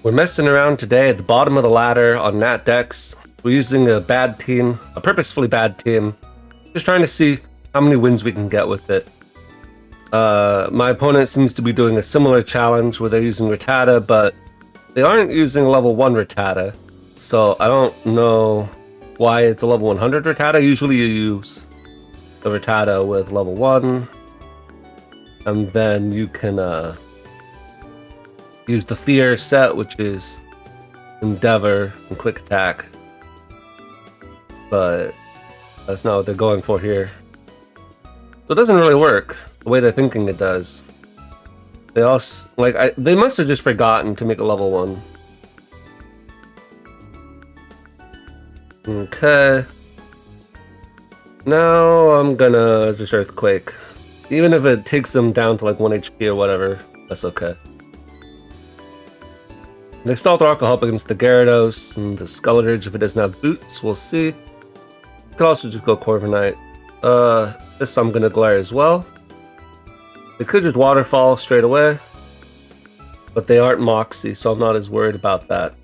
We're messing around today at the bottom of the ladder on Natdex. We're using a bad team, a purposefully bad team. Just trying to see how many wins we can get with it. My opponent seems to be doing a similar challenge where they're using Rattata, but they aren't using level 1 Rattata. So I don't know why it's a level 100 Rattata. Usually you use the Rattata with level 1. And then you can use the Fear set, which is Endeavor and Quick Attack. But that's not what they're going for here. So it doesn't really work the way they're thinking it does. They also, they must have just forgotten to make a level 1. Okay. Now I'm gonna just Earthquake. Even if it takes them down to like 1 HP or whatever, that's okay. They stall the Rock will help against the Gyarados and the Skeletorge if it doesn't have boots, we'll see. You could also just go Corviknight. This I'm gonna Glare as well. They could just Waterfall straight away, but they aren't Moxie, so I'm not as worried about that.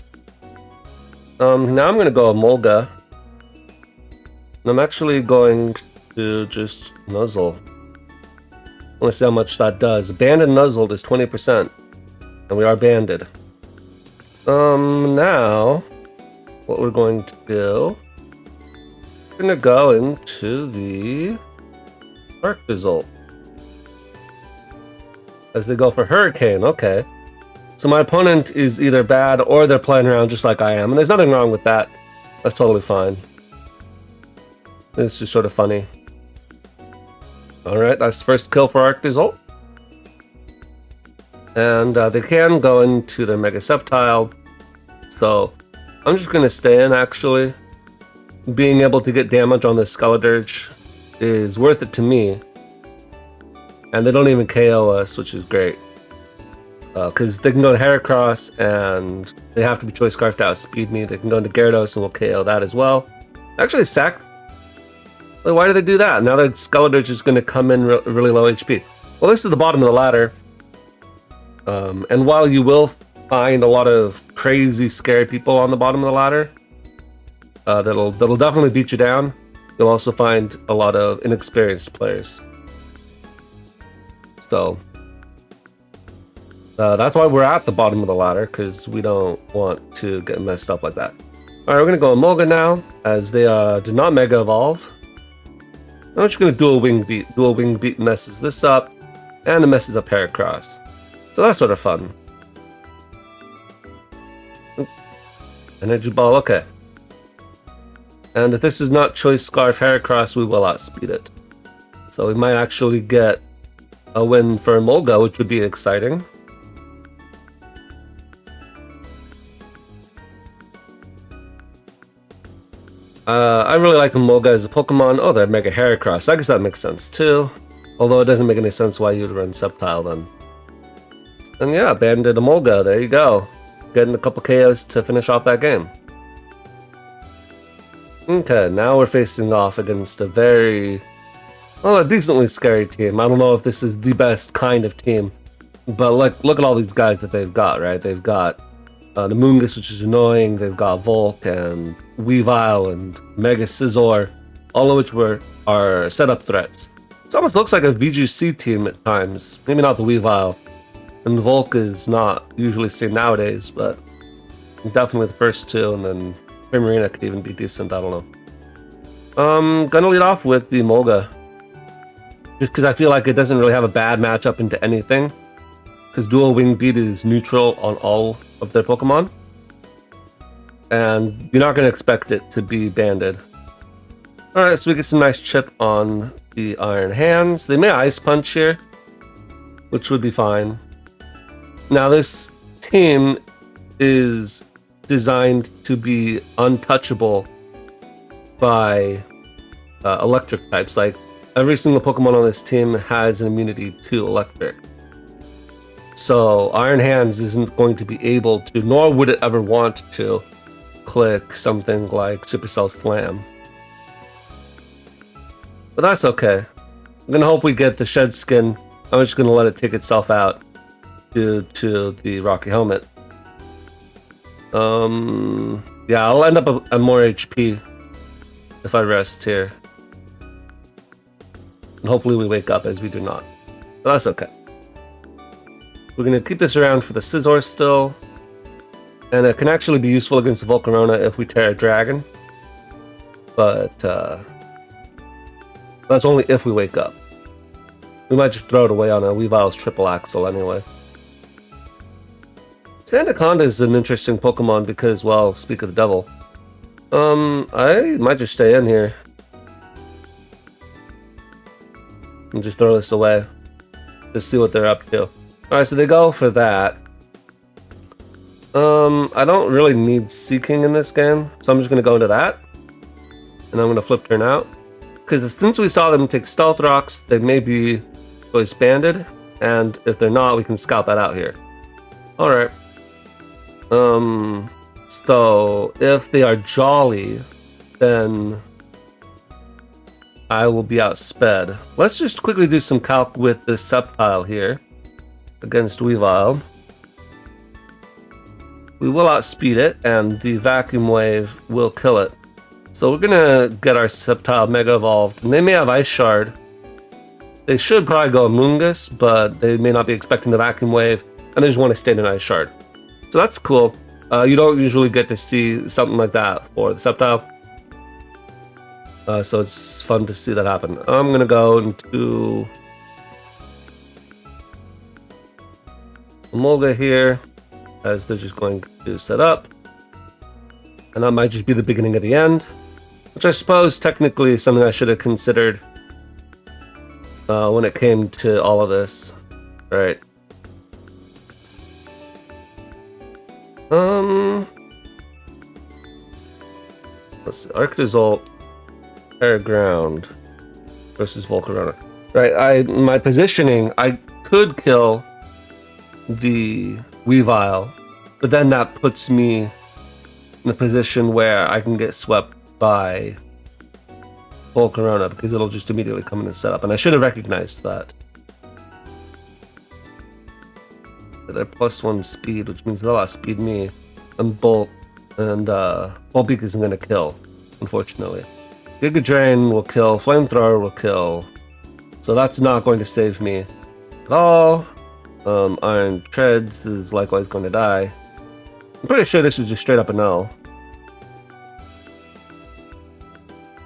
Now I'm gonna go Emolga. And I'm actually going to just Nuzzle. I want to see how much that does. Banded Nuzzled is 20%, and we are banded. Now, what we're going to do, we're going to go into the Dark Result. As they go for Hurricane, okay. So my opponent is either bad or they're playing around just like I am, and there's nothing wrong with that. That's totally fine. It's just sort of funny. Alright, that's first kill for Arc Result. And they can go into their Mega Sceptile. So I'm just going to stay in, actually. Being able to get damage on this Skeletorge is worth it to me. And they don't even KO us, which is great. Because they can go to Heracross and they have to be Choice Scarf to outspeed me. They can go into Gyarados and we'll KO that as well. Actually, why do they do that? Now the Skeletorge is going to come in really low HP. Well, this is the bottom of the ladder. And while you will find a lot of crazy, scary people on the bottom of the ladder, that'll definitely beat you down, you'll also find a lot of inexperienced players. So that's why we're at the bottom of the ladder, because we don't want to get messed up like that. Alright, we're going to go Emolga now, as they did not Mega Evolve. I'm just going to Dual Wing Beat. Dual Wing Beat messes this up, and it messes up Heracross. So that's sort of fun. Energy Ball, okay. And if this is not Choice Scarf Heracross, we will outspeed it. So we might actually get a win for Emolga, which would be exciting. I really like Emolga as a Pokemon. Oh, they're Mega Heracross. I guess that makes sense too. Although it doesn't make any sense why you'd run Sceptile then. And yeah, banded Emolga, there you go. Getting a couple KOs to finish off that game. Okay, now we're facing off against a a decently scary team. I don't know if this is the best kind of team, but look at all these guys that they've got, right? They've got the Moongus, which is annoying. They've got Volk and Weavile and Mega Scizor, all of which are setup threats. It almost looks like a VGC team at times. Maybe not the Weavile. And Volk is not usually seen nowadays, but definitely the first two, and then Primarina could even be decent, I don't know. Gonna lead off with the Emolga. Just because I feel like it doesn't really have a bad matchup into anything. Because Dual Wing Beat is neutral on all of their Pokemon. And you're not going to expect it to be banded. Alright, so we get some nice chip on the Iron Hands. They may Ice Punch here, which would be fine. Now this team is designed to be untouchable by electric types. Like, every single Pokemon on this team has an immunity to electric. So Iron Hands isn't going to be able to, nor would it ever want to, click something like Supercell Slam. But that's okay. I'm gonna hope we get the Shed Skin. I'm just gonna let it take itself out due to the Rocky Helmet. Yeah, I'll end up at more HP if I rest here. And hopefully we wake up as we do not. But that's okay. We're going to keep this around for the Scizor still. And it can actually be useful against the Volcarona if we tear a dragon. But that's only if we wake up. We might just throw it away on a Weavile's triple axle anyway. Sandaconda is an interesting Pokemon because, well, speak of the devil. I might just stay in here. And just throw this away. Just see what they're up to. Alright, so they go for that. I don't really need Seeking in this game, so I'm just going to go into that. And I'm going to flip turn out. Because since we saw them take Stealth Rocks, they may be voice banded. And if they're not, we can scout that out here. Alright. So if they are Jolly, then I will be outsped. Let's just quickly do some calc with the Sceptile here against Weavile. We will outspeed it, and the Vacuum Wave will kill it. So we're gonna get our Sceptile Mega Evolved, and they may have Ice Shard. They should probably go Amoonguss, but they may not be expecting the Vacuum Wave, and they just want to stay in an Ice Shard. So that's cool. You don't usually get to see something like that for the Sceptile. So it's fun to see that happen. I'm gonna go into Emolga here, as they're just going to set up. And that might just be the beginning of the end, which I suppose technically is something I should have considered when it came to all of this. Right. Let's see. Arctozolt, Air Ground versus Volcarona. Right, my positioning, I could kill the Weavile, but then that puts me in a position where I can get swept by Volcarona because it'll just immediately come in and set up, and I should have recognized that. They're +1 speed, which means they'll outspeed me, and Bolt Beak isn't going to kill, unfortunately. Giga Drain will kill, Flamethrower will kill, so that's not going to save me at all. Iron Treads is likewise going to die. I'm pretty sure this is just straight up a no.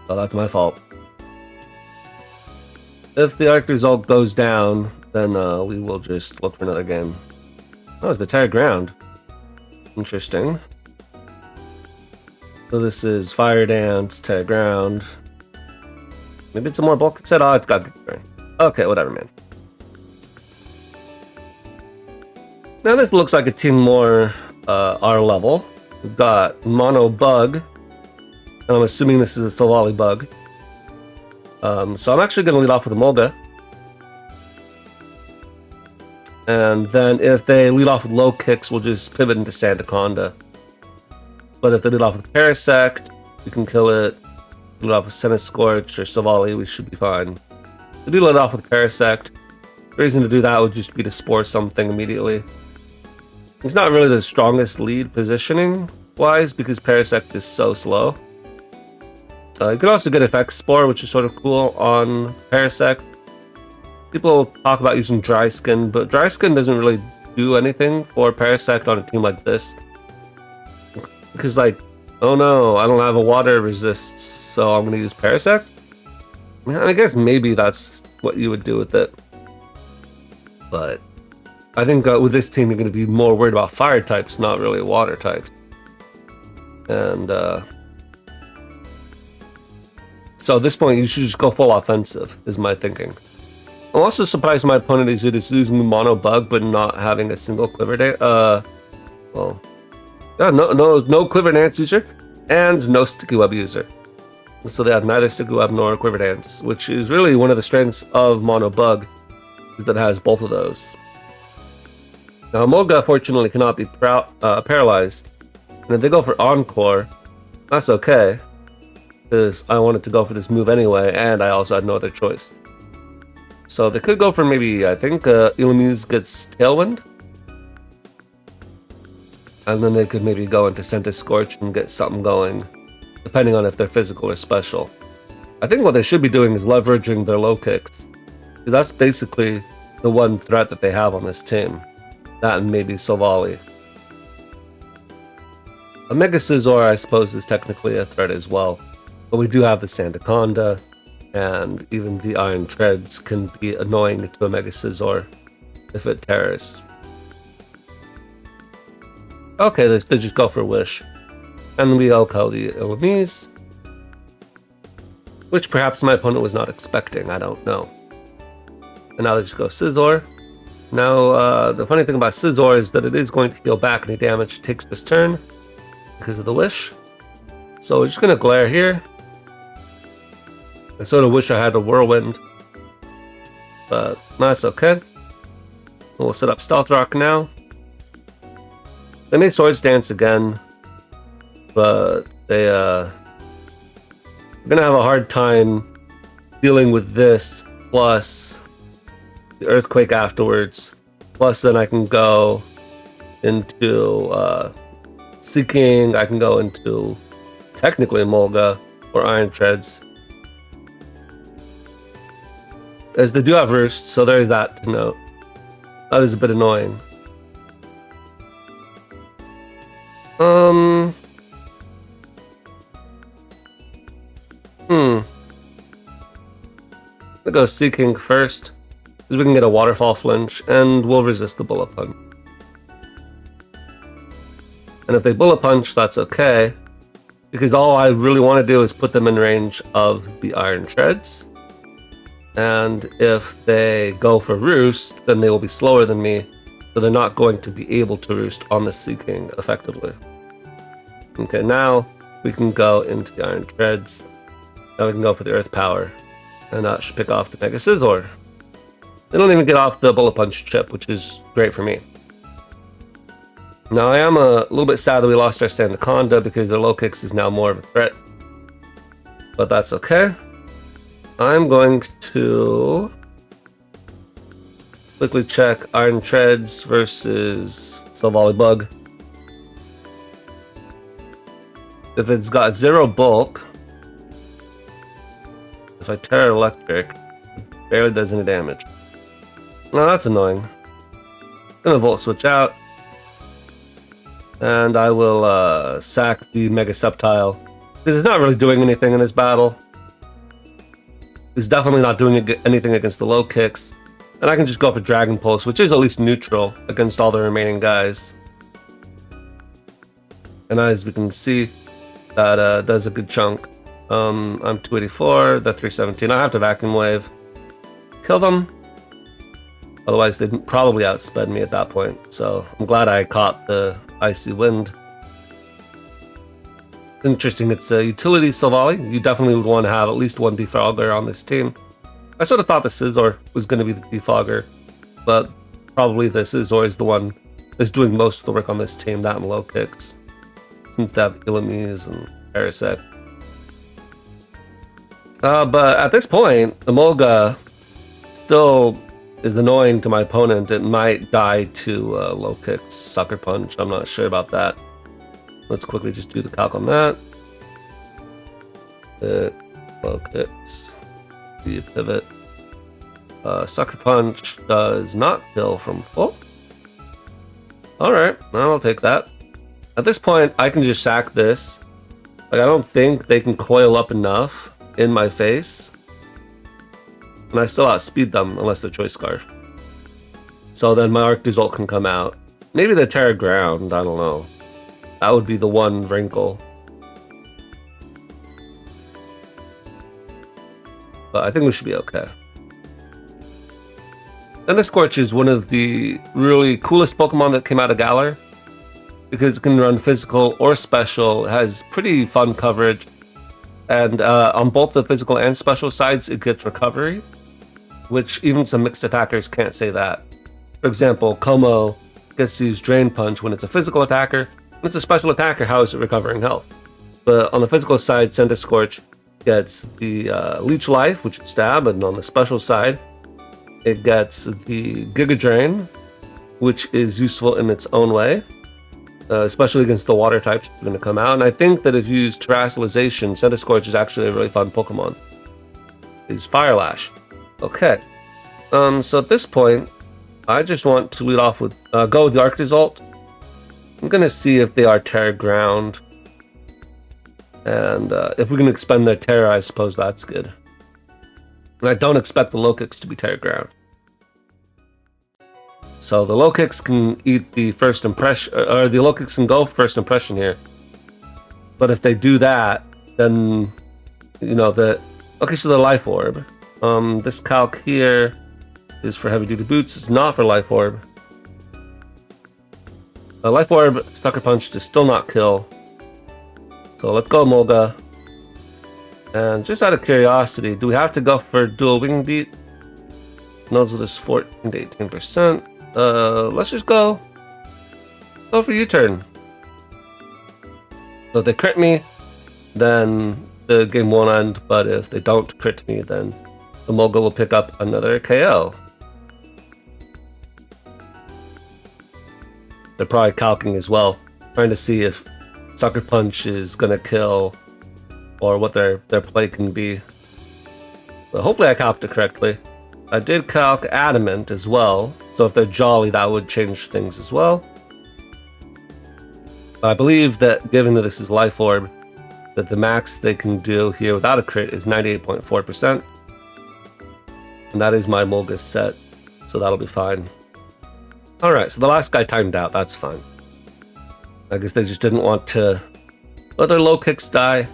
Oh, that's my fault. If the Arctozolt goes down, then we will just look for another game. Oh, it's the Terra Ground. Interesting. So this is Fire Dance, Terra Ground. Maybe it's a more bulk set. Oh, it's got good turn. Okay, whatever, man. Now this looks like a team more our level. We've got Mono Bug, and I'm assuming this is a Silvally Bug. So I'm actually going to lead off with Emolga. And then if they lead off with low kicks, we'll just pivot into Sandaconda. But if they lead off with Parasect, we can kill it. Lead off with Centiskorch or Silvally, we should be fine. If we do lead off with Parasect, the reason to do that would just be to Spore something immediately. It's not really the strongest lead positioning-wise because Parasect is so slow. You could also get Effect Spore, which is sort of cool on Parasect. People talk about using Dry Skin, but Dry Skin doesn't really do anything for Parasect on a team like this. Because, like, oh no, I don't have a water resist, so I'm going to use Parasect? I guess maybe that's what you would do with it. But I think with this team, you're going to be more worried about fire types, not really water types. And so at this point, you should just go full offensive, is my thinking. I'm also surprised my opponent is using the Mono Bug, but not having a single Quiver Dance. Well, yeah, no Quiver Dance user, and no Sticky Web user. So they have neither Sticky Web nor Quiver Dance, which is really one of the strengths of Mono Bug, is that it has both of those. Now, Emolga, fortunately, cannot be paralyzed. And if they go for Encore, that's okay. Because I wanted to go for this move anyway, and I also had no other choice. So they could go for maybe, I think, Illumise gets Tailwind. and then they could maybe go into Center Scorch and get something going, depending on if they're physical or special. I think what they should be doing is leveraging their low kicks, because that's basically the one threat that they have on this team. That and maybe Silvally. A Mega Scizor, I suppose, is technically a threat as well, but we do have the Sandaconda, and even the Iron Treads can be annoying to a Mega Scizor if it tears. Okay, they just go for Wish. And we OHKO the Illumise, which perhaps my opponent was not expecting, I don't know. And now they just go Scizor. Now, the funny thing about Scizor is that it is going to heal back any damage it takes this turn because of the Wish. So we're just going to Glare here. I sort of wish I had a Whirlwind, but that's okay. We'll set up Stealth Rock now. They may Swords Dance again, but they're gonna have a hard time dealing with this, plus the Earthquake afterwards. Plus then I can go into Seeking, I can go into technically Emolga or Iron Treads. As they do have Roost, so there's that to note. That is a bit annoying. I'll go Seeking first, because we can get a Waterfall Flinch, and we'll resist the Bullet Punch. And if they Bullet Punch, that's okay, because all I really want to do is put them in range of the Iron Treads. And if they go for Roost, then they will be slower than me, so they're not going to be able to Roost on the Seeking effectively. Okay, now we can go into the Iron Treads. Now we can go for the Earth Power, and that should pick off the Mega Scizor. They don't even get off the Bullet Punch chip, which is great for me. Now I am a little bit sad that we lost our Sandaconda because their low kicks is now more of a threat, but that's okay. I'm going to quickly check Iron Treads versus Silvally Bug. If it's got 0 bulk, if I tear Electric, it barely does any damage. Now that's annoying. Gonna Volt Switch out, and I will sack the Mega Sceptile, because it's not really doing anything in this battle. It's definitely not doing anything against the low kicks, and I can just go for Dragon Pulse, which is at least neutral against all the remaining guys. And as we can see, that does a good chunk. I'm 284, they're 317. I have to Vacuum Wave. Kill them. Otherwise, they'd probably outsped me at that point. So I'm glad I caught the Icy Wind. Interesting, it's a utility Silvally. You definitely would want to have at least one Defogger on this team. I sort of thought the Scizor was going to be the Defogger, but probably the Scizor is the one that's doing most of the work on this team, that and low kicks. Seems to have Illumise and Parasect. But at this point, Emolga still is annoying to my opponent. It might die to low kicks, Sucker Punch. I'm not sure about that. Let's quickly just do the calc on that. Low kicks. The pivot. Sucker Punch does not kill from full. Alright, I'll take that. At this point, I can just sack this. Like, I don't think they can coil up enough in my face. And I still outspeed them unless they're Choice Scarf. So then my Arc Result can come out. Maybe the Terra Ground, I don't know. That would be the one wrinkle. But I think we should be okay. Thunder Scorch is one of the really coolest Pokemon that came out of Galar, because it can run physical or special. It has pretty fun coverage, and on both the physical and special sides it gets recovery, which even some mixed attackers can't say that. For example, Como gets to use Drain Punch when it's a physical attacker. When it's a special attacker, how is it recovering health? But on the physical side, Thunder Scorch gets the Leech Life, which is Stab, and on the special side it gets the Giga Drain, which is useful in its own way. especially against the water types are going to come out. And I think that if you use Terrestrialization, Centiskorch is actually a really fun Pokemon. Use Fire Lash. Okay. So at this point, I just want to lead off with go with the Arctozolt. I'm going to see if they are Terra Ground. And if we can expend their Terra, I suppose that's good. And I don't expect the Low-Kicks to be Terra Ground. So the Low-Kicks can eat the first impression, or the Low-Kicks can go first impression here. But if they do that, then, you know, okay, so the Life Orb. This calc here is for Heavy Duty Boots, it's not for Life Orb. Life Orb, Sucker Punch does still not kill. So let's go Emolga. And just out of curiosity, do we have to go for Dual Wing Beat? Nozzle is 14 to 18%. Let's just go for U-turn. So if they crit me, then the game won't end, but if they don't crit me, then Emolga will pick up another KO. They're probably calcing as well, trying to see if Sucker Punch is gonna kill or what their play can be. But hopefully I calced it correctly. I did calc Adamant as well, so if they're Jolly, that would change things as well. I believe that, given that this is Life Orb, that the max they can do here without a crit is 98.4%. And that is my Emolga set, so that'll be fine. Alright, so the last guy timed out, that's fine. I guess they just didn't want to let their Low-Kicks die.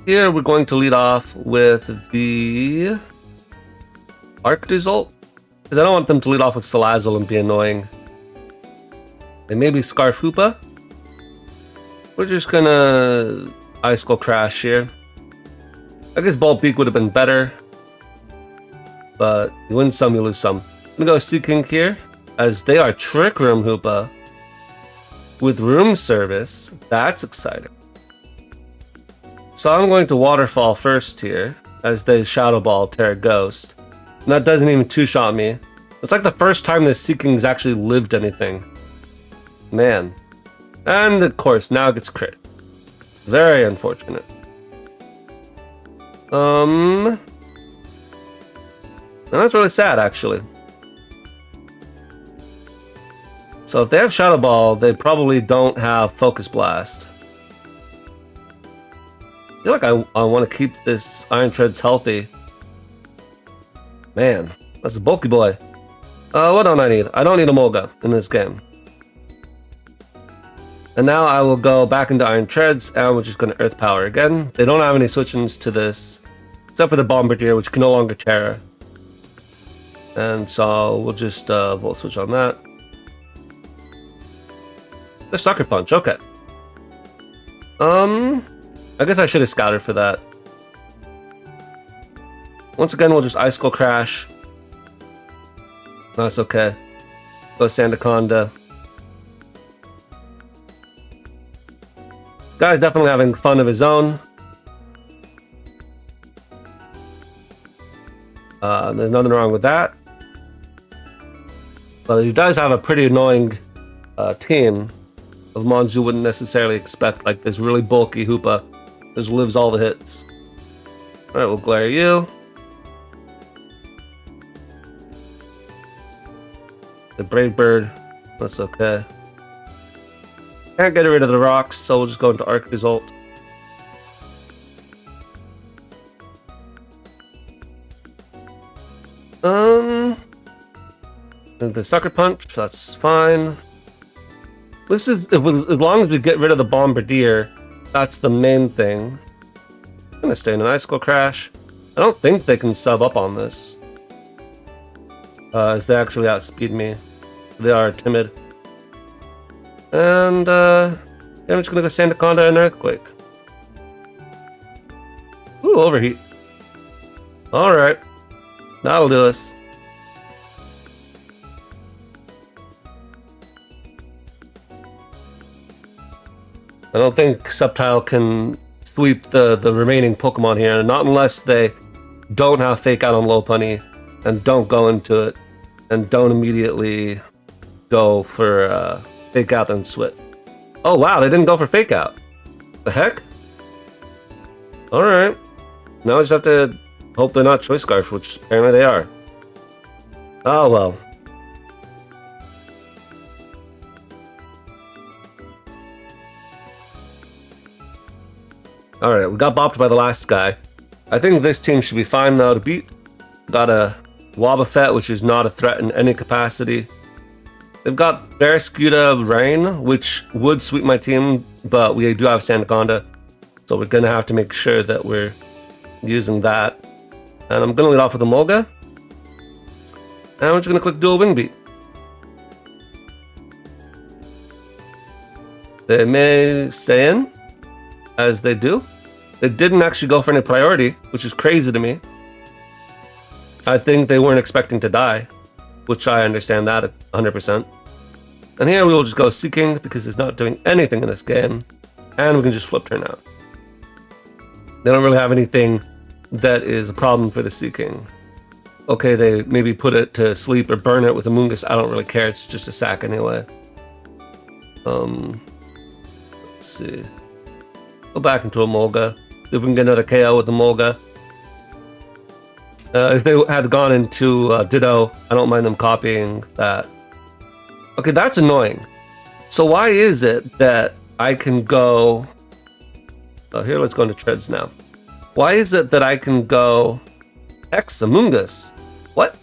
Here we're going to lead off with the Arctozolt, because I don't want them to lead off with Salazzle and be annoying. They may be Scarf Hoopa. We're just gonna Ice Skull Crash here. I guess Bolt Beak would have been better, but you win some, you lose some. I'm gonna go Seaking here, as they are Trick Room Hoopa with Room Service. That's exciting. So I'm going to Waterfall first here, as they Shadow Ball Terra Ghost. And that doesn't even two-shot me. It's like the first time the Seaking's actually lived anything. Man. And of course, now it gets crit. Very unfortunate. And that's really sad, actually. So if they have Shadow Ball, they probably don't have Focus Blast. I feel like I want to keep this Iron Treads healthy. Man, that's a bulky boy. What don't I need? I don't need Emolga in this game. And now I will go back into Iron Treads, and we're just going to Earth Power again. They don't have any switch-ins to this, except for the Bombardier, which can no longer Terra. And so we'll just Volt Switch on that. The Sucker Punch, okay. I guess I should have scouted for that. Once again, we'll just Ice Skull Crash. That's okay. Go Sandaconda. Guy's definitely having fun of his own. There's nothing wrong with that. But he does have a pretty annoying team of mons you wouldn't necessarily expect, like this really bulky Hoopa just lives all the hits. Alright, we'll Glare you. The Brave Bird, that's okay. Can't get rid of the rocks, so we'll just go into Arctozolt. The Sucker Punch, that's fine. This is, as long as we get rid of the Bombardier, that's the main thing. I'm gonna stay in an Ice Skull Crash. I don't think they can sub up on this, as they actually outspeed me. They are timid. And I'm just gonna go Sandaconda and Earthquake. Ooh, Overheat. Alright. That'll do us. I don't think Sceptile can sweep the remaining Pokemon here, not unless they don't have Fake Out on Lopunny and don't go into it and don't immediately go for Fake Out, then Switch. Oh wow, they didn't go for Fake Out. The heck? Alright. Now I just have to hope they're not Choice Scarf, which apparently they are. Oh well. Alright, we got bopped by the last guy. I think this team should be fine now to beat. Got a Wobbuffet, which is not a threat in any capacity. They've got Barraskewda Rain, which would sweep my team, but we do have Sandaconda, so we're going to have to make sure that we're using that. And I'm going to lead off with Emolga. And we're just going to click Dual Wing Beat. They may stay in, as they do. They didn't actually go for any priority, which is crazy to me. I think they weren't expecting to die, which I understand that 100%. And here we will just go Seeking because it's not doing anything in this game, and we can just flip turn out. They don't really have anything that is a problem for the Seeking. Okay, they maybe put it to sleep or burn it with a Moongus. I don't really care. It's just a sack anyway. Let's see. Go back into Emolga. See if we can get another KO with Emolga. If they had gone into Ditto, I don't mind them copying that. Okay, that's annoying. So why is it that I can go... here, let's go into Treads now. Why is it that I can go Hex Amoongus? What?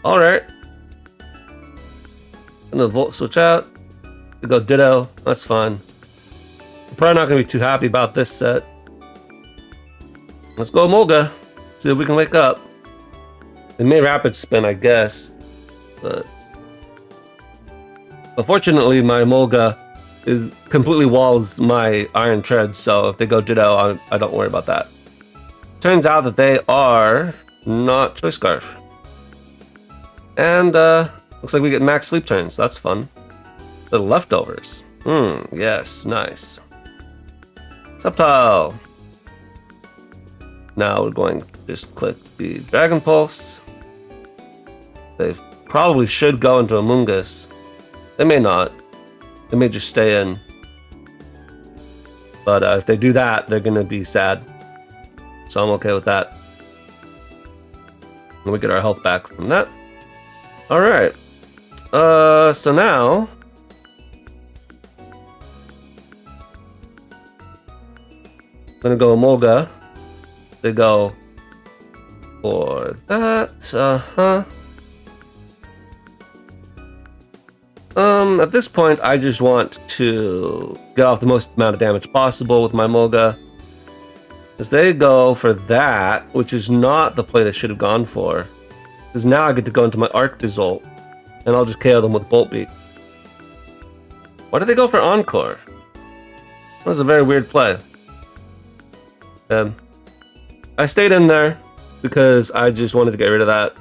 Alright. Gonna Volt switch out. We go Ditto. That's fine. I'm probably not gonna be too happy about this set. Let's go Emolga. See if we can wake up. It may Rapid Spin, I guess. But unfortunately, my Emolga is completely walls my Iron Tread, so if they go Ditto, I don't worry about that. Turns out that they are not Choice Scarf. And looks like we get max sleep turns. That's fun. The leftovers. Yes, nice. Subtile. Now we're going to just click the Dragon Pulse. They probably should go into Amoongus. They may not. They may just stay in. But if they do that, they're going to be sad. So I'm okay with that. And we get our health back from that. Alright. So now... I'm going to go Emolga. They go for that. At this point, I just want to get off the most amount of damage possible with my Emolga. As they go for that, which is not the play they should have gone for. Because now I get to go into my Arc Dissolve, and I'll just KO them with Bolt Beat. Why did they go for Encore? That was a very weird play. I stayed in there because I just wanted to get rid of that.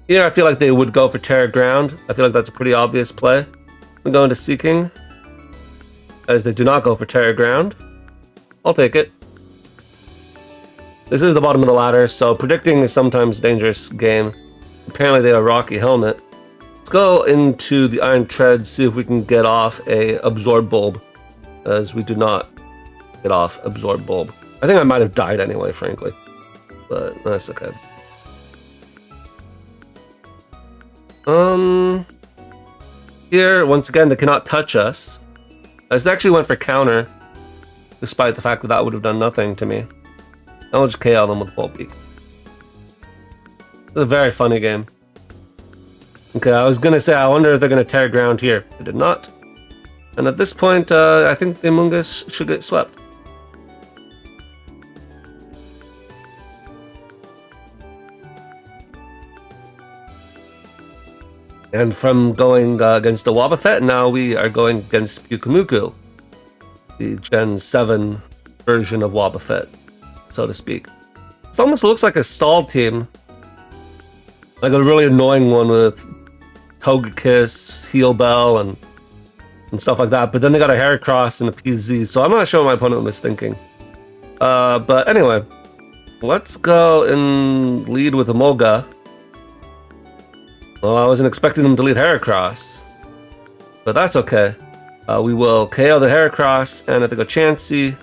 Here, I feel like they would go for Terra Ground. I feel like that's a pretty obvious play. I'm going to Seeking, as they do not go for Terra Ground. I'll take it. This is the bottom of the ladder, so predicting is sometimes a dangerous game. Apparently they have a Rocky Helmet. Let's go into the Iron Tread, see if we can get off a Absorb Bulb, as we do not get off Absorb Bulb. I think I might have died anyway, frankly. But that's okay. Here, once again, they cannot touch us. I just actually went for counter, despite the fact that that would have done nothing to me. I'll just KO them with Bolt Beak. It's a very funny game. Okay, I was gonna say, I wonder if they're gonna tear ground here. They did not. And at this point, I think the Amoongus should get swept. And from going against the Wobbuffet, now we are going against Pyukumuku, the Gen 7 version of Wobbuffet, so to speak. This almost looks like a stall team. Like a really annoying one with Togekiss, Heal Bell, and stuff like that. But then they got a Heracross and a PZ, so I'm not sure what my opponent was thinking. But anyway, let's go and lead with Emolga. Well, I wasn't expecting them to lead Heracross, but that's okay. We will KO the Heracross, and if they go Chansey,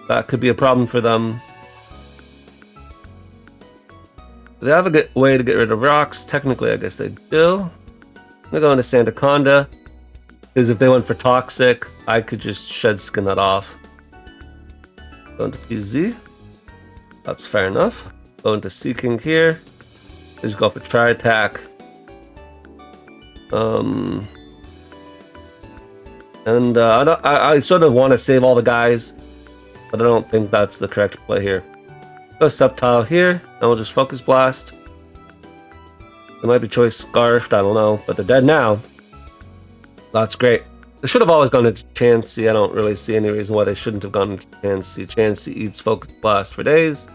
that could be a problem for them. Do they have a good way to get rid of rocks? Technically, I guess they do. I'm gonna go into Sandaconda, because if they went for Toxic, I could just Shed Skin that off. Go into PZ. That's fair enough. Go into Seeking here. Just go for Tri Attack. I sort of want to save all the guys, but I don't think that's the correct play here. Go Sceptile here, and we'll just Focus Blast. They might be Choice Scarfed, I don't know, but they're dead now. That's great. They should have always gone into Chansey. I don't really see any reason why they shouldn't have gone into Chansey. Chansey eats Focus Blast for days.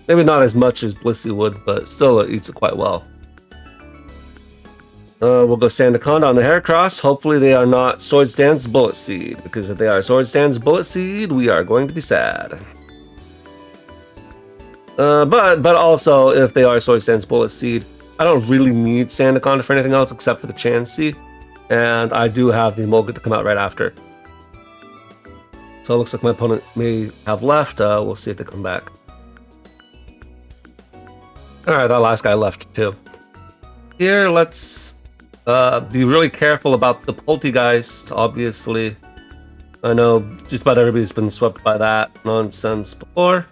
Maybe not as much as Blissey would, but still it eats it quite well. We'll go Sandaconda on the Heracross. Hopefully they are not Swords Dance Bullet Seed, because if they are Swords Dance Bullet Seed, we are going to be sad. But also, if they are Swords Dance Bullet Seed, I don't really need Sandaconda for anything else except for the Chansey, and I do have the Emolga to come out right after. So it looks like my opponent may have left. We'll see if they come back. Alright, that last guy left too. Here, let's be really careful about the Poltegeist, obviously. I know just about everybody's been swept by that nonsense before.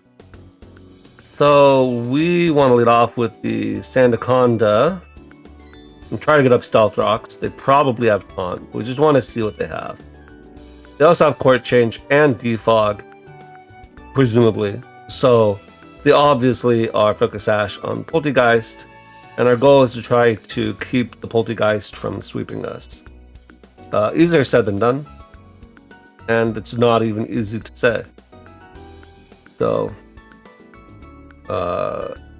So we want to lead off with the Sandaconda and try to get up Stealth Rocks. They probably have Taunt. We just want to see what they have. They also have Court Change and Defog, presumably. So they obviously are Focus Sash on Poltegeist, and our goal is to try to keep the Poltegeist from sweeping us. Easier said than done, and it's not even easy to say. So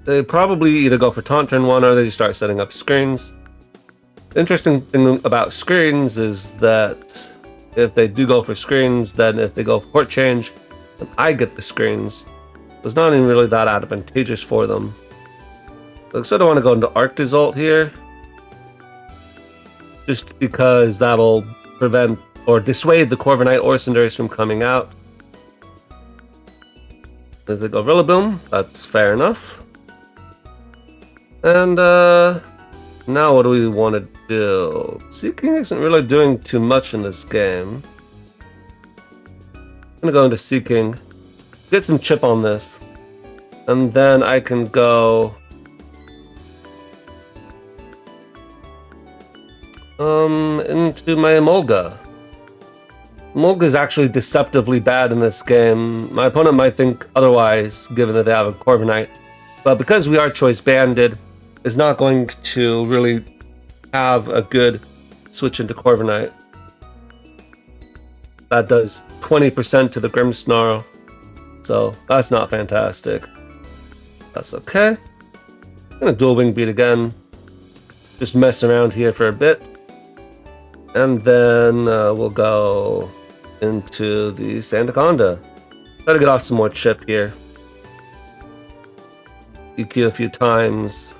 they probably either go for Taunt turn 1 or they just start setting up screens. The interesting thing about screens is that if they do go for screens, then if they go for Court Change, then I get the screens. It's not even really that advantageous for them. I sort of want to go into Arctozolt here, just because that'll prevent or dissuade the Corviknight or Cinderace from coming out. As they go Rillaboom, that's fair enough. And now what do we want to do? Seeking isn't really doing too much in this game. I'm gonna go into Seeking, get some chip on this, and then I can go into my Emolga. Emolga is actually deceptively bad in this game. My opponent might think otherwise, given that they have a Corviknight, but because we are Choice Banded, it's not going to really have a good switch into Corviknight. That does 20% to the Grimmsnarl, so that's not fantastic. That's okay. I'm gonna Dual Wing Beat again, just mess around here for a bit, and then we'll go into the Sandaconda. Try to get off some more chip here. EQ a few times,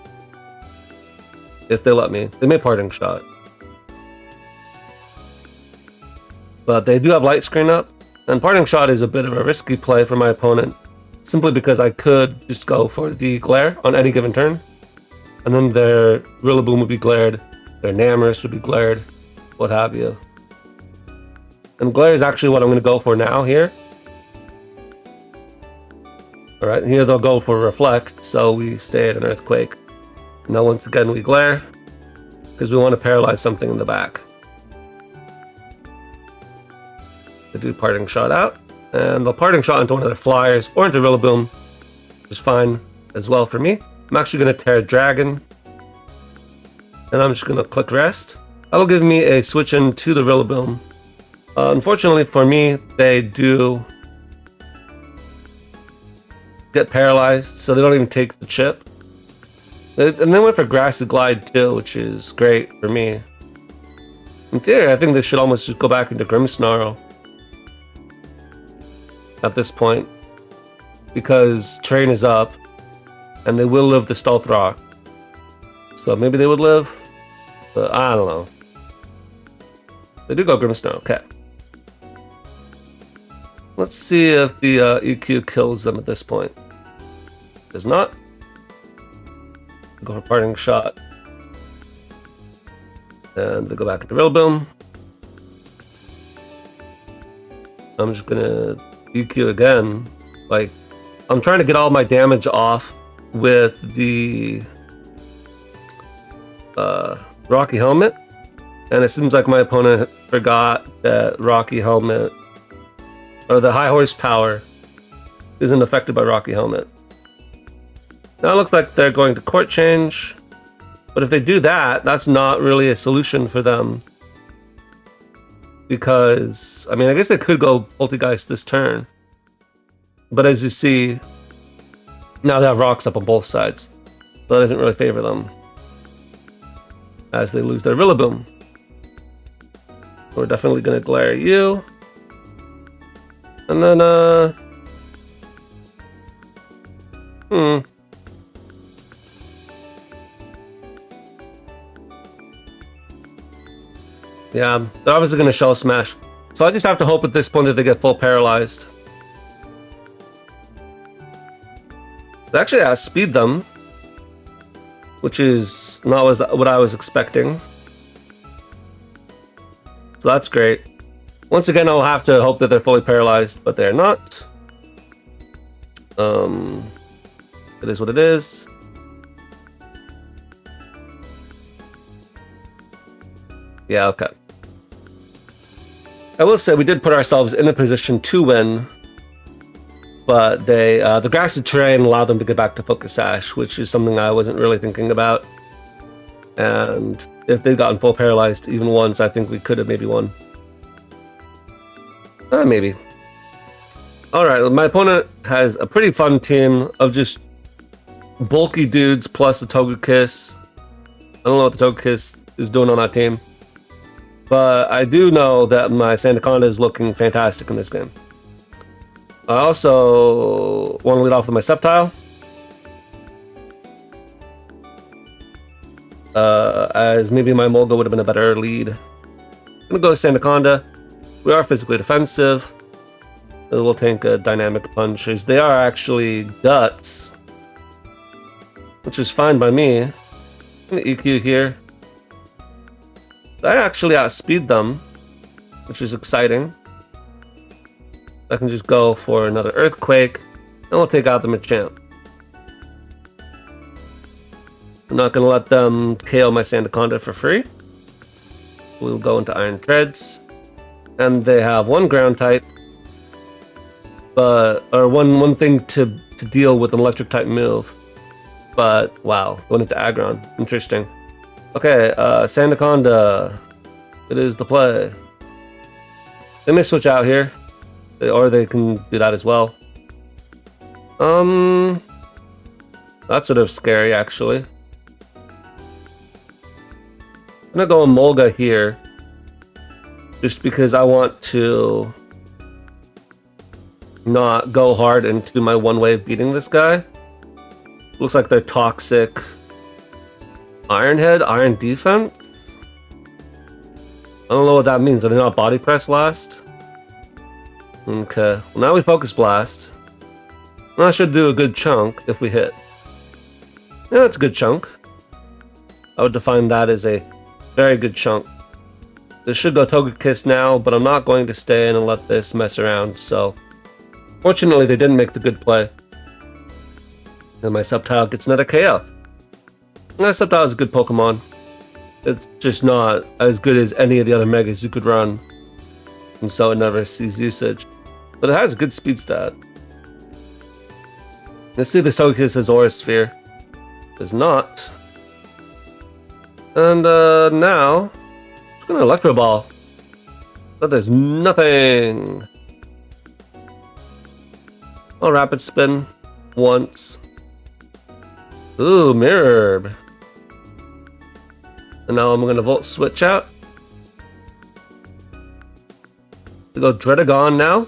if they let me. They may Parting Shot, but they do have Light Screen up, and Parting Shot is a bit of a risky play for my opponent, simply because I could just go for the Glare on any given turn, and then their Rillaboom would be glared, their Namorous would be glared, what have you. And Glare is actually what I'm going to go for now here. Alright, here they'll go for Reflect, so we stay at an Earthquake. Now once again we Glare, because we want to paralyze something in the back. They do Parting Shot out, and they'll Parting Shot into one of their Flyers, or into Rillaboom, which is fine as well for me. I'm actually going to Terra Dragon, and I'm just going to click Rest. That'll give me a switch into the Rillaboom. Unfortunately for me, they do get paralyzed, so they don't even take the chip. And they went for Grassy Glide too, which is great for me. In theory, I think they should almost just go back into Grimmsnarl at this point, because Terrain is up, and they will live the Stealth Rock. So maybe they would live. But I don't know. They do go Grimmsnarl, okay. Let's see if the EQ kills them at this point. Does not. Go for parting shot. And they go back into Rillaboom. I'm just gonna EQ again. Like, I'm trying to get all my damage off with the Rocky Helmet. And it seems like my opponent forgot that Rocky Helmet, or the high horsepower, isn't affected by Rocky Helmet. Now it looks like they're going to court change, but if they do that, that's not really a solution for them. Because, I mean, I guess they could go Poltergeist this turn. But as you see, now they have rocks up on both sides. So that doesn't really favor them. As they lose their Rillaboom. We're definitely going to glare at you. And then, yeah, they're obviously going to Shell Smash. So I just have to hope at this point that they get full paralyzed. They actually outspeed them, which is not what I was expecting. So that's great. Once again, I'll have to hope that they're fully paralyzed, but they're not. It is what it is. Yeah, okay. I will say we did put ourselves in a position to win, but the grassy terrain allowed them to get back to Focus Sash, which is something I wasn't really thinking about. And if they'd gotten full paralyzed even once, I think we could have maybe won. Maybe. Alright, my opponent has a pretty fun team of just bulky dudes plus a Togekiss. I don't know what the Togekiss is doing on that team. But I do know that my Sandaconda is looking fantastic in this game. I also want to lead off with my Sceptile. As maybe my Emolga would have been a better lead. I'm going to go with Sandaconda. We are physically defensive. We'll tank dynamic punches. They are actually Guts, which is fine by me. I'm going to EQ here. I actually outspeed them, which is exciting. I can just go for another Earthquake, and we'll take out the Machamp. I'm not going to let them KO my Sandaconda for free. We'll go into Iron Treads. And they have one ground type, but one thing to deal with an electric type move. But wow, going into Aggron, interesting. Okay, Sandaconda, it is the play. They may switch out here, or they can do that as well. That's sort of scary actually. I'm gonna go Emolga here. Just because I want to not go hard into my one way of beating this guy. Looks like they're toxic. Iron Head, Iron Defense? I don't know what that means. Are they not Body Press last? Okay, well now we Focus Blast. Well, that should do a good chunk if we hit. Yeah, that's a good chunk. I would define that as a very good chunk. This should go Togekiss now, but I'm not going to stay in and let this mess around, so... Fortunately, they didn't make the good play. And my Sceptile gets another KO. My Sceptile is a good Pokemon. It's just not as good as any of the other Megas you could run. And so it never sees usage. But it has a good speed stat. Let's see if this Togekiss has Aura Sphere. Does not. And now... Gonna Electro Ball. But there's nothing. I'll Rapid Spin once. Ooh, Mirror. And now I'm gonna Volt Switch out. To go Dredagon now.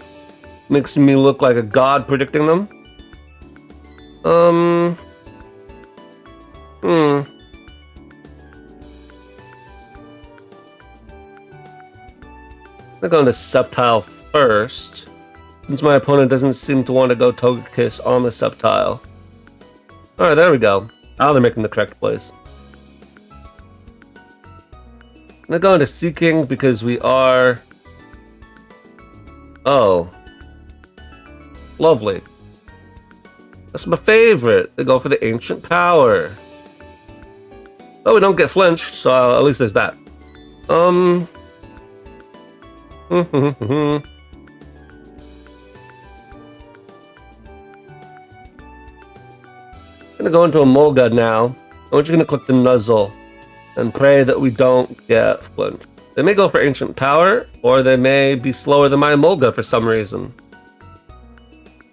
Makes me look like a god predicting them. I'm going to Subtile first, since my opponent doesn't seem to want to go Togekiss on the Subtile. Alright, there we go. Now they're making the correct plays. I'm going to go into Seeking because we are... Oh. Lovely. That's my favorite. They go for the Ancient Power. Oh, we don't get flinched, so at least there's that. Gonna go into Emolga now. I'm just gonna click the Nuzzle and pray that we don't get flinched. They may go for Ancient Power, or they may be slower than my Emolga for some reason.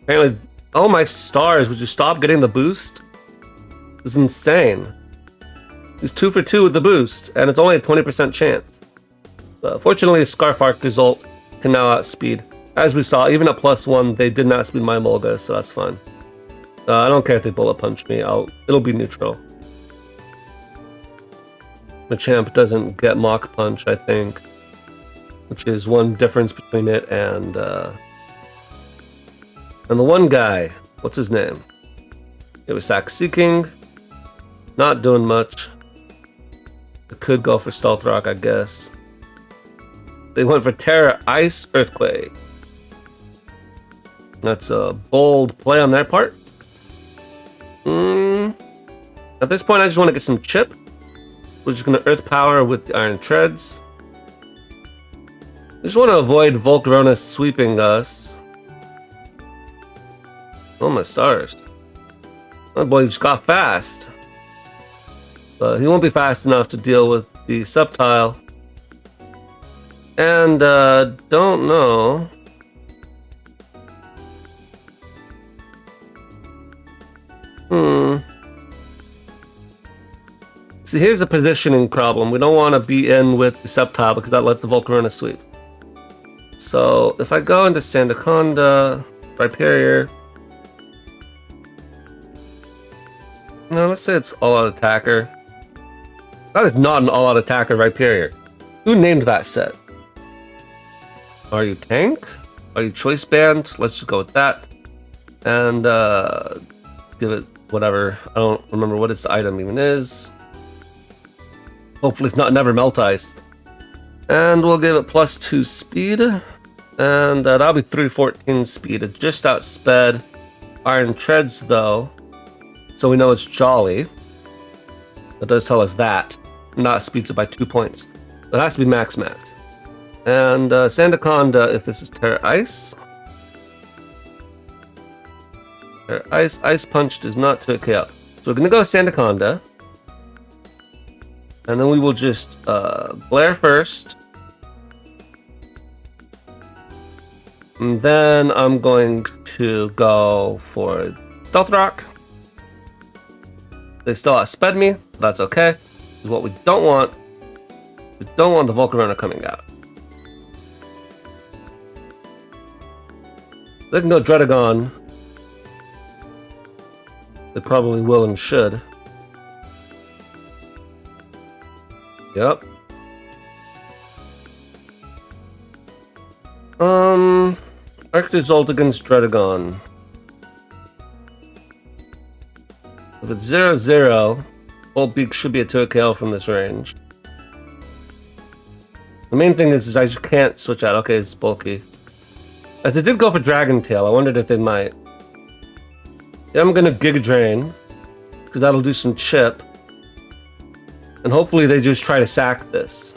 Apparently, oh my stars, would you stop getting the boost? This is insane. He's 2 for 2 with the boost, and it's only a 20% chance. Fortunately, Scarf Arc result can now outspeed. As we saw, even at +1, they did not outspeed my Emolga, so that's fine. I don't care if they bullet punch me, it'll be neutral. Machamp doesn't get Mach Punch, I think, which is one difference between it and the one guy. What's his name? It was Sack Seeking. Not doing much. It could go for Stealth Rock, I guess. They went for Terra Ice Earthquake. That's a bold play on their part. At this point, I just want to get some chip. We're just going to Earth Power with the Iron Treads. I just want to avoid Volcarona sweeping us. Oh my stars. Oh boy, he just got fast. But he won't be fast enough to deal with the Subtile. And, don't know. See, here's a positioning problem. We don't want to be in with the Subtile because that lets the Volcarona sweep. So, if I go into Sandaconda, Rhyperior. No, let's say it's all-out attacker. That is not an all-out attacker, Rhyperior. Who named that set? Are you tank? Are you choice band? Let's just go with that. And give it whatever. I don't remember what its item even is. Hopefully it's not Never Melt Ice. And we'll give it +2 speed. And that'll be 314 speed. It just outsped Iron Treads though. So we know it's Jolly. That does tell us that. Not speeds it by 2 points. It has to be max. And Sandaconda, if this is Terra Ice. Terra Ice. Ice Punch does not 2K up. So we're going to go Sandaconda. And then we will just Glare first. And then I'm going to go for Stealth Rock. They still outsped me. That's okay. What we don't want. We don't want the Volcarona coming out. They can go Dredagon. They probably will and should. Yep. Arc result against Dredagon. If it's 0-0, Bolt Beak should be a 2KO from this range. The main thing is I just can't switch out. Okay, it's bulky. As they did go for Dragon Tail, I wondered if they might. Yeah, I'm gonna Giga Drain, because that'll do some chip. And hopefully they just try to sack this.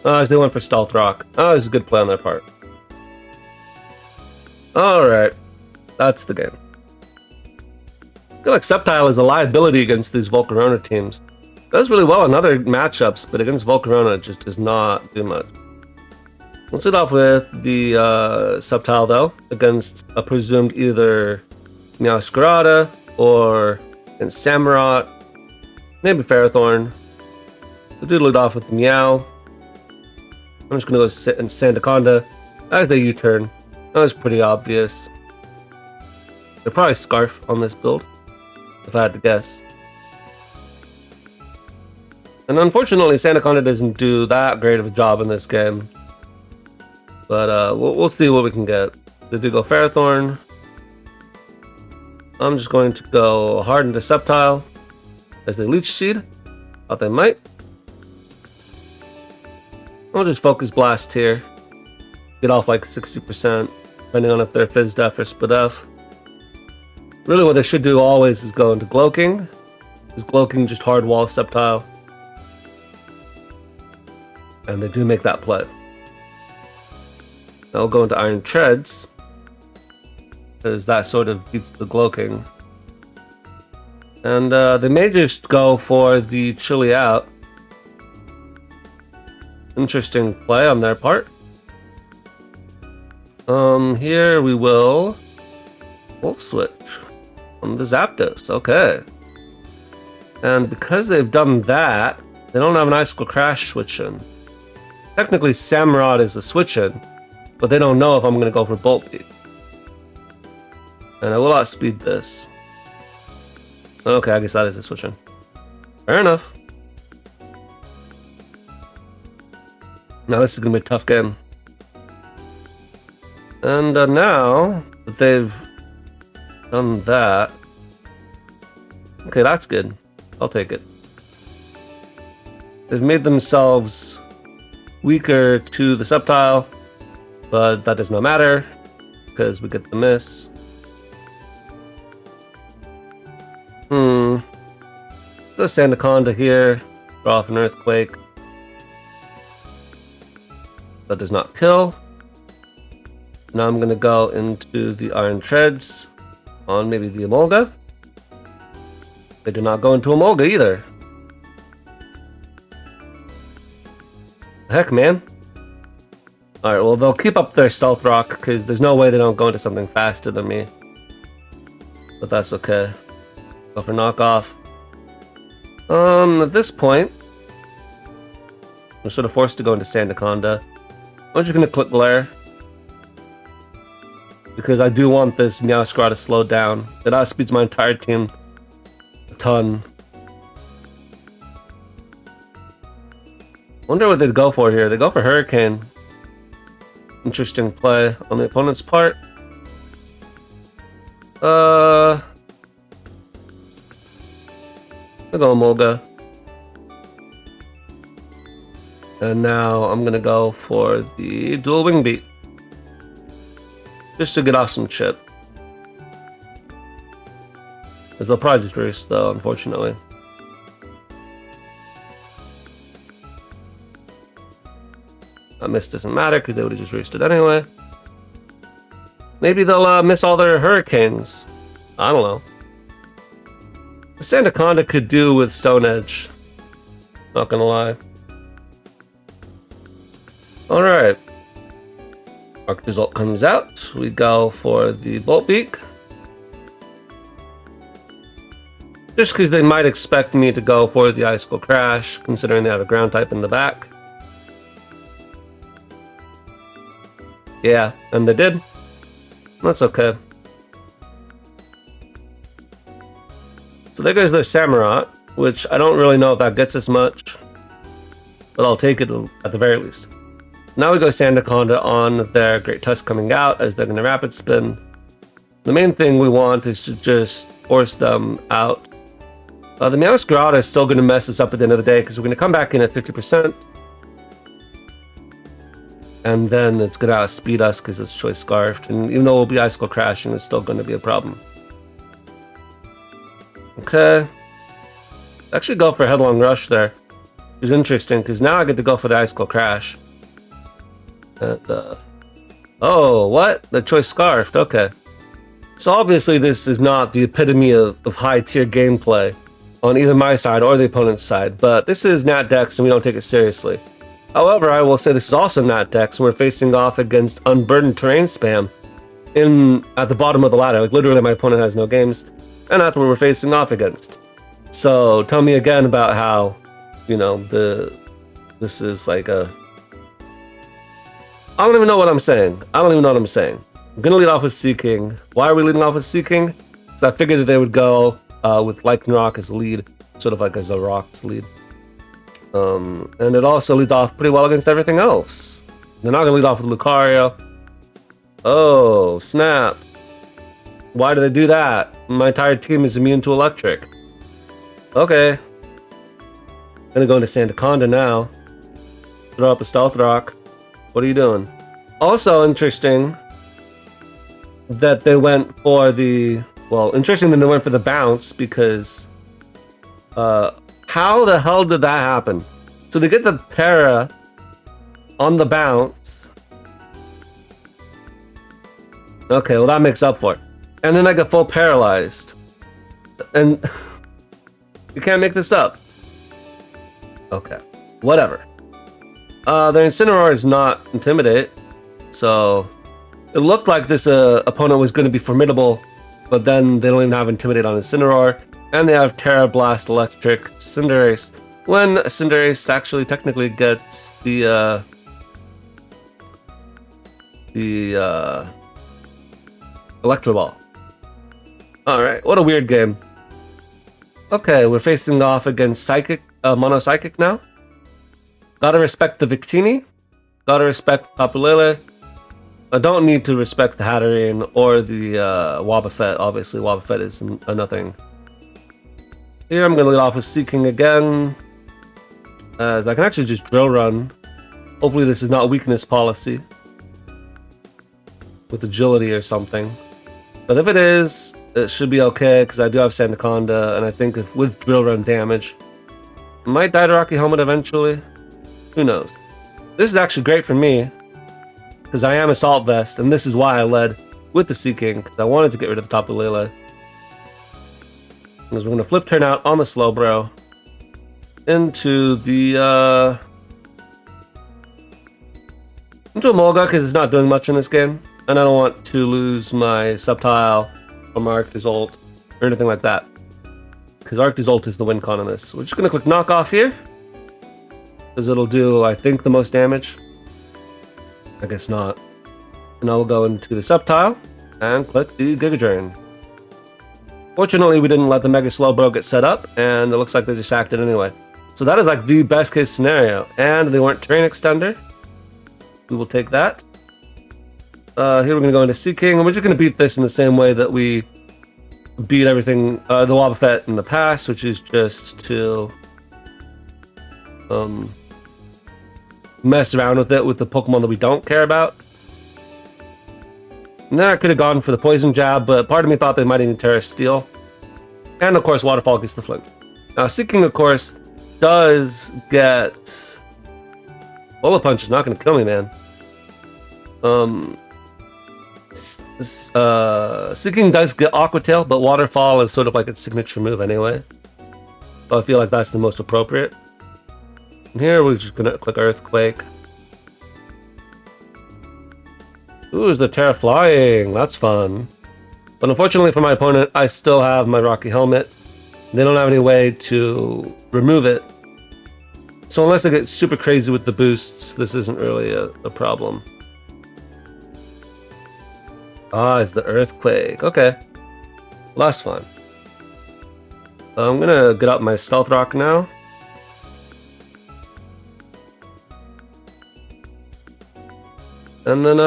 Oh, as they went for Stealth Rock. Oh, this is a good play on their part. Alright. That's the game. I feel like Subtile is a liability against these Volcarona teams. Does really well in other matchups, but against Volcarona it just does not do much. Let's start off with the Subtile though, against a presumed either Meowscarada or Samurott, maybe Ferrothorn. We'll do lead off with Meow. I'm just gonna go sit in Sandaconda as they U-turn. That was pretty obvious. They're probably Scarf on this build, if I had to guess. And unfortunately, Sandaconda doesn't do that great of a job in this game. But we'll see what we can get. They do go Ferrothorn. I'm just going to go Hardened Deceptile as they Leech Seed. Thought they might. I'll just Focus Blast here. Get off like 60%, depending on if they're Fizz Def or Spadef. Really what they should do always is go into Gloaking. Because Gloaking just hard wall Sceptile. And they do make that play. I'll go into Iron Treads. Because that sort of beats the Gloaking. And they may just go for the Chili Out. Interesting play on their part. Here we will Volt Switch on the Zapdos. Okay. And because they've done that, they don't have an Icicle Crash switch in. Technically, Samurott is a switch in, but they don't know if I'm going to go for Bolt Beat. And I will outspeed this. Okay, I guess that is a switch in. Fair enough. Now this is going to be a tough game. And now that they've done that... Okay, that's good. I'll take it. They've made themselves weaker to the Sceptile, but that does not matter, because we get the miss. Go Sandaconda here, draw off an Earthquake. That does not kill. Now I'm going to go into the Iron Treads on maybe the Emolga. They do not go into Emolga either. Heck, man. Alright, well, they'll keep up their Stealth Rock, because there's no way they don't go into something faster than me. But that's okay. Go for Knockoff. At this point, I'm sort of forced to go into Sandaconda. I'm just going to click Glare. Because I do want this Meowscarada to slow down. It outspeeds my entire team a ton. Wonder what they'd go for here. They go for Hurricane. Interesting play on the opponent's part. I'll go Emolga. And now I'm gonna go for the Dual Wing Beat. Just to get off some chip. Because they'll probably just roost though, unfortunately. That miss doesn't matter because they would have just roosted anyway. Maybe they'll miss all their Hurricanes. I don't know. The Sandaconda could do with Stone Edge. Not gonna lie. Alright. Arc Result comes out. We go for the Bolt Beak. Just because they might expect me to go for the Icicle Crash, considering they have a ground type in the back. Yeah, and they did. That's okay. So there goes their Samurott, which I don't really know if that gets us much. But I'll take it at the very least. Now we go Sandaconda on their Great Tusk coming out as they're going to Rapid Spin. The main thing we want is to just force them out. The Meowscarada is still going to mess us up at the end of the day because we're going to come back in at 50%. And then it's going to outspeed us because it's Choice Scarfed. And even though we'll be Icicle Crashing, it's still going to be a problem. Okay. Actually go for Headlong Rush there. Which is interesting because now I get to go for the Icicle Crash. And, oh, what? The Choice Scarfed, okay. So obviously this is not the epitome of high tier gameplay on either my side or the opponent's side, but this is Natdex and we don't take it seriously. However, I will say this is also Natdex and we're facing off against Unburdened Terrain Spam at the bottom of the ladder. Like literally my opponent has no games and that's what we're facing off against. So tell me again about how, you know, this is like a... I don't even know what I'm saying. I'm gonna lead off with Seeking. Why are we leading off with Seeking? Because I figured that they would go with Lycanroc as a lead, sort of like as a Rock's lead. And it also leads off pretty well against everything else. They're not going to lead off with Lucario. Oh, snap. Why do they do that? My entire team is immune to electric. Okay. Gonna go into Sandaconda now. Throw up a Stealth Rock. What are you doing? Also interesting that they went for the... Well, interesting that they went for the bounce because... how the hell did that happen? So they get the para on the bounce. Okay, well that makes up for it. And then I get full paralyzed. And you can't make this up. Okay, whatever. Their Incineroar is not Intimidate, so it looked like this opponent was going to be formidable, but then they don't even have Intimidate on Incineroar, and they have Terra Blast Electric Cinderace, when Cinderace actually technically gets the Electro Ball. Alright, what a weird game. Okay, we're facing off against Psychic, Mono Psychic now. Gotta respect the Victini. Gotta respect Tapu Lele. I don't need to respect the Hatterene or the Wobbuffet. Obviously, Wobbuffet is a nothing. Here, I'm gonna lead off with Seeking again. I can actually just Drill Run. Hopefully, this is not weakness policy with agility or something. But if it is, it should be okay because I do have Sandaconda, and I think with Drill Run damage, I might die to Rocky Helmet eventually. Who knows? This is actually great for me because I am Assault Vest, and this is why I led with the Seeking because I wanted to get rid of the Tapu Lele. Because we're gonna flip turn out on the Slowbro into the into Emolga because it's not doing much in this game. And I don't want to lose my Subtile or my Arctozolt or anything like that. Because Arctozolt is the win con on this. We're just going to click Knock Off here. Because it'll do, I think, the most damage. I guess not. And I will go into the Subtile and click the Giga Drain. Fortunately, we didn't let the Mega Slowbro get set up, and it looks like they just acted anyway. So that is like the best case scenario. And they weren't Terrain Extender. We will take that. Here we're going to go into Seeking, and we're just going to beat this in the same way that we beat everything, the Wobbuffet in the past, which is just to mess around with it with the Pokemon that we don't care about. And then I could have gone for the Poison Jab, but part of me thought they might even Terra Steel. And of course, Waterfall gets the Flinch. Now, Seeking, of course, does get... Bullet Punch is not going to kill me, man. Seeking does get Aqua Tail, but Waterfall is sort of like its signature move anyway. So I feel like that's the most appropriate. And here we're just gonna click Earthquake. Ooh, is the Terra Flying? That's fun. But unfortunately for my opponent, I still have my Rocky Helmet. They don't have any way to remove it. So unless I get super crazy with the boosts, this isn't really a problem. Ah, it's the Earthquake. Okay. Well, that's fine. I'm gonna get out my Stealth Rock now. And then,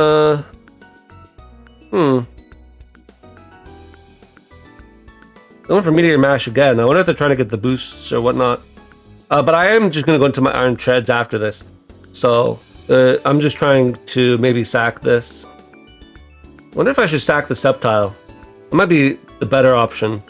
Going for Meteor Mash again. I wonder if they're trying to get the boosts or whatnot. But I am just gonna go into my Iron Treads after this. So, I'm just trying to maybe sack this. I wonder if I should sack the Sceptile. It might be the better option.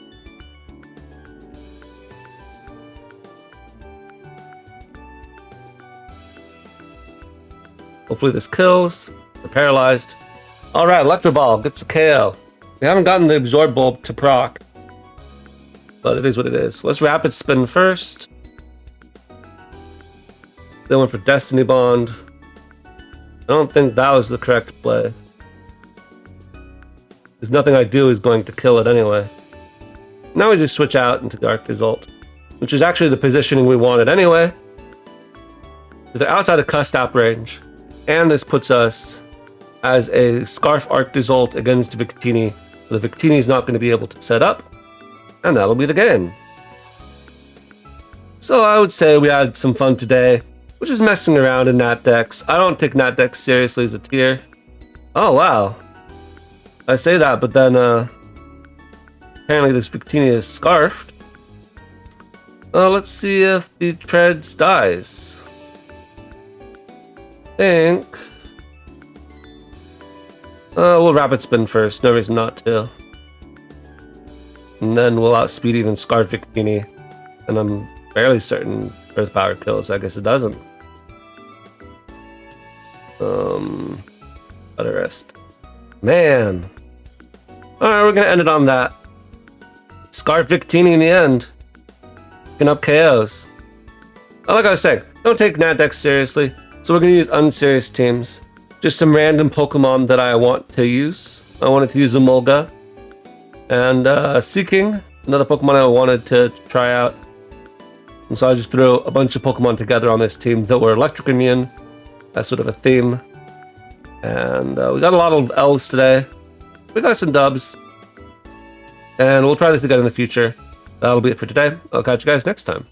Hopefully this kills. They're paralyzed. Alright, Electro Ball gets a KO. We haven't gotten the Absorb Bulb to proc. But it is what it is. Let's Rapid Spin first. Then went for Destiny Bond. I don't think that was the correct play. Because nothing I do is going to kill it anyway. Now we just switch out into the Arctozolt, which is actually the positioning we wanted anyway. They're outside of Custap range, and this puts us as a Scarf Arctozolt against Victini. So the Victini is not going to be able to set up, and that'll be the game. So I would say we had some fun today, which is messing around in Natdex. I don't take Natdex seriously as a tier. Oh wow. I say that, but then apparently this Victini is scarfed. Let's see if the Treads dies. I think we'll rapid spin first, no reason not to. And then we'll outspeed even Scarf Victini. And I'm fairly certain Earth Power kills. I guess it doesn't. Let it rest. Man. Alright, we're gonna end it on that. Scarf Victini in the end. Picking up KOs. Like I was saying, don't take Natdex seriously. So we're gonna use unserious teams. Just some random Pokemon that I want to use. I wanted to use Emolga. And Seeking, another Pokemon I wanted to try out. And so I just threw a bunch of Pokemon together on this team that were electric immune. That's sort of a theme. And we got a lot of L's today. We got some dubs. And we'll try this again in the future. That'll be it for today. I'll catch you guys next time.